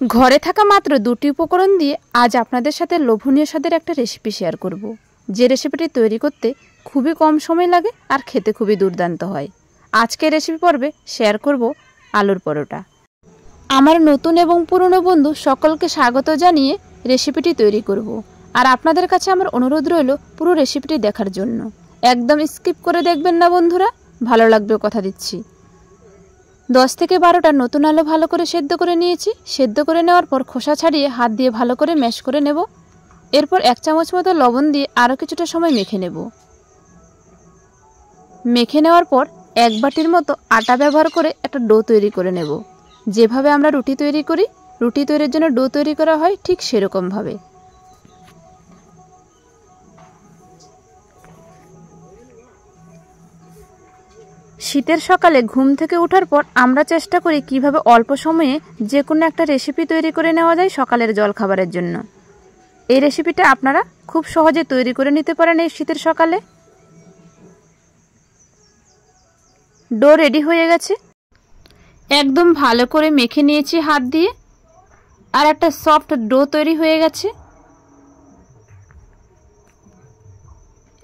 ঘরে থাকা মাত্র দুটি উপকরণ দিয়ে আজ আপনাদের সাথে লোভনীয় স্বাদের একটা রেসিপি শেয়ার করব, যে রেসিপিটি তৈরি করতে খুবই কম সময় লাগে আর খেতে খুবই দুর্দান্ত হয়। আজকের রেসিপি পর্বে শেয়ার করব আলুর পরোটা। আমার নতুন এবং পুরনো বন্ধু সকলকে স্বাগত জানিয়ে রেসিপিটি তৈরি করব। আর আপনাদের কাছে আমার অনুরোধ রইল পুরো রেসিপিটি দেখার জন্য। একদম স্কিপ করে দেখবেন না বন্ধুরা, ভালো লাগবে কথা দিচ্ছি। 10 থেকে 12টা নতুন আলু ভালো করে সেদ্ধ করে নিয়েছি। সেদ্ধ করে নেওয়ার পর খোসা ছাড়িয়ে হাত দিয়ে ভালো করে ম্যাশ করে নেব। এরপর 1 চামচ মতো লবণ দিয়ে আরও কিছুটা সময় মেখে নেব। মেখে নেওয়ার পর 1 বাটির মতো আটা ব্যবহার করে একটা ডো তৈরি করে নেব। যেভাবে আমরা রুটি তৈরি করি, রুটি তৈরির জন্য ডো তৈরি করা হয় ঠিক সেরকমভাবে। শীতের সকালে ঘুম থেকে ওঠার পর আমরা চেষ্টা করি কিভাবে অল্প সময়ে যে কোনো একটা রেসিপি তৈরি করে নেওয়া যায় সকালের জলখাবারের জন্য। এই রেসিপিটা আপনারা খুব সহজে তৈরি করে নিতে পারেন এই শীতের সকালে। ডো রেডি হয়ে গেছে, একদম ভালো করে মেখে নিয়েছি হাত দিয়ে, আর একটা সফট ডো তৈরি হয়ে গেছে।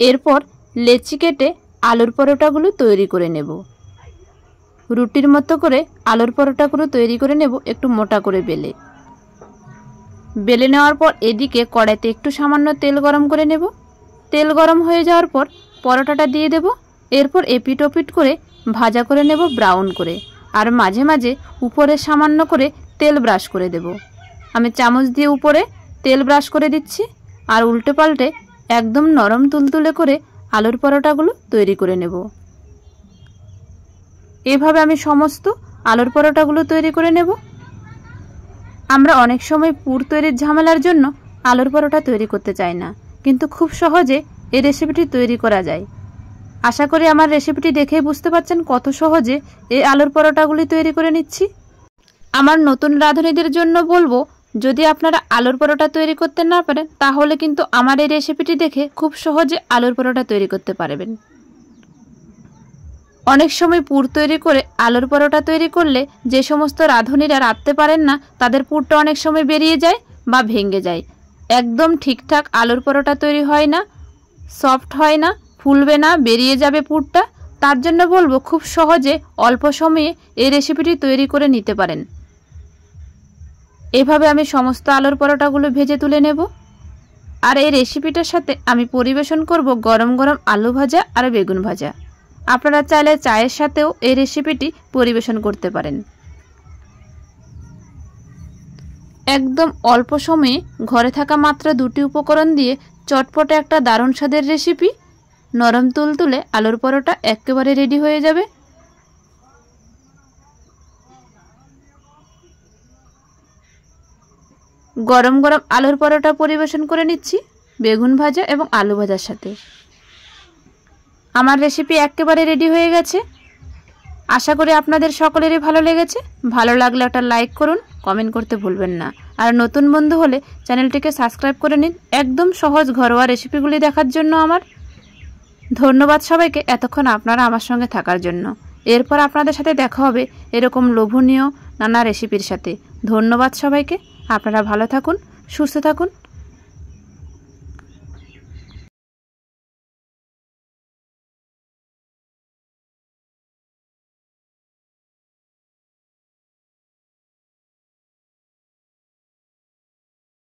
এরপর লেচি কেটে আলুর পরোটাগুলো তৈরি করে নেব। রুটির মতো করে আলুর পরোটাগুলো তৈরি করে নেব, একটু মোটা করে বেলে নেওয়ার পর এদিকে কড়াইতে একটু সামান্য তেল গরম করে নেব। তেল গরম হয়ে যাওয়ার পর পরোটাটা দিয়ে দেব। এরপর এপিট ওপিট করে ভাজা করে নেব ব্রাউন করে, আর মাঝে মাঝে উপরে সামান্য করে তেল ব্রাশ করে দেব। আমি চামচ দিয়ে উপরে তেল ব্রাশ করে দিচ্ছি, আর উল্টে পাল্টে একদম নরম তুলতুলে করে আলুর পরোটাগুলো তৈরি করে নেব। এভাবে আমি সমস্ত আলুর পরোটাগুলো তৈরি করে নেব। আমরা অনেক সময় পুর তৈরির ঝামেলার জন্য আলুর পরোটা তৈরি করতে চাই না, কিন্তু খুব সহজে এই রেসিপিটি তৈরি করা যায়। আশা করি আমার রেসিপিটি দেখেই বুঝতে পারছেন কত সহজে এই আলুর পরোটাগুলি তৈরি করে নিচ্ছি। আমার নতুন রাঁধুনিদের জন্য বলবো, যদি আপনারা আলুর পরোটা তৈরি করতে না পারেন তাহলে কিন্তু আমার এই রেসিপিটি দেখে খুব সহজে আলুর পরোটা তৈরি করতে পারবেন। অনেক সময় পুর তৈরি করে আলুর পরোটা তৈরি করলে যে সমস্ত রাঁধুনিরা রাঁধতে পারেন না তাদের পুরটা অনেক সময় বেরিয়ে যায় বা ভেঙে যায়। একদম ঠিকঠাক আলুর পরোটা তৈরি হয় না, সফট হয় না, ফুলবে না, বেরিয়ে যাবে পুরটা। তার জন্য বলবো খুব সহজে অল্প সময়ে এই রেসিপিটি তৈরি করে নিতে পারেন। এভাবে আমি সমস্ত আলুর পরোটাগুলো ভেজে তুলে নেব। আর এই রেসিপিটার সাথে আমি পরিবেশন করব গরম গরম আলু ভাজা আর বেগুন ভাজা। আপনারা চাইলে চায়ের সাথেও এই রেসিপিটি পরিবেশন করতে পারেন। একদম অল্প সময়ে ঘরে থাকা মাত্র 2টি উপকরণ দিয়ে চটপটে একটা দারুণ স্বাদের রেসিপি, নরম তুলতুলে আলুর পরোটা একেবারে রেডি হয়ে যাবে। গরম গরম আলুর পরোটা পরিবেশন করে নিচ্ছি বেগুন ভাজা এবং আলু ভাজার সাথে। আমার রেসিপি একেবারে রেডি হয়ে গেছে। আশা করি আপনাদের সকলেরই ভালো লেগেছে। ভালো লাগলে একটা লাইক করুন, কমেন্ট করতে ভুলবেন না। আর নতুন বন্ধু হলে চ্যানেলটিকে সাবস্ক্রাইব করে নিন একদম সহজ ঘরোয়া রেসিপিগুলি দেখার জন্য আমার। ধন্যবাদ সবাইকে এতক্ষণ আপনারা আমার সঙ্গে থাকার জন্য। এরপর আপনাদের সাথে দেখা হবে এরকম লোভনীয় নানা রেসিপির সাথে। ধন্যবাদ সবাইকে। আপনারা ভালো থাকুন, সুস্থ থাকুন,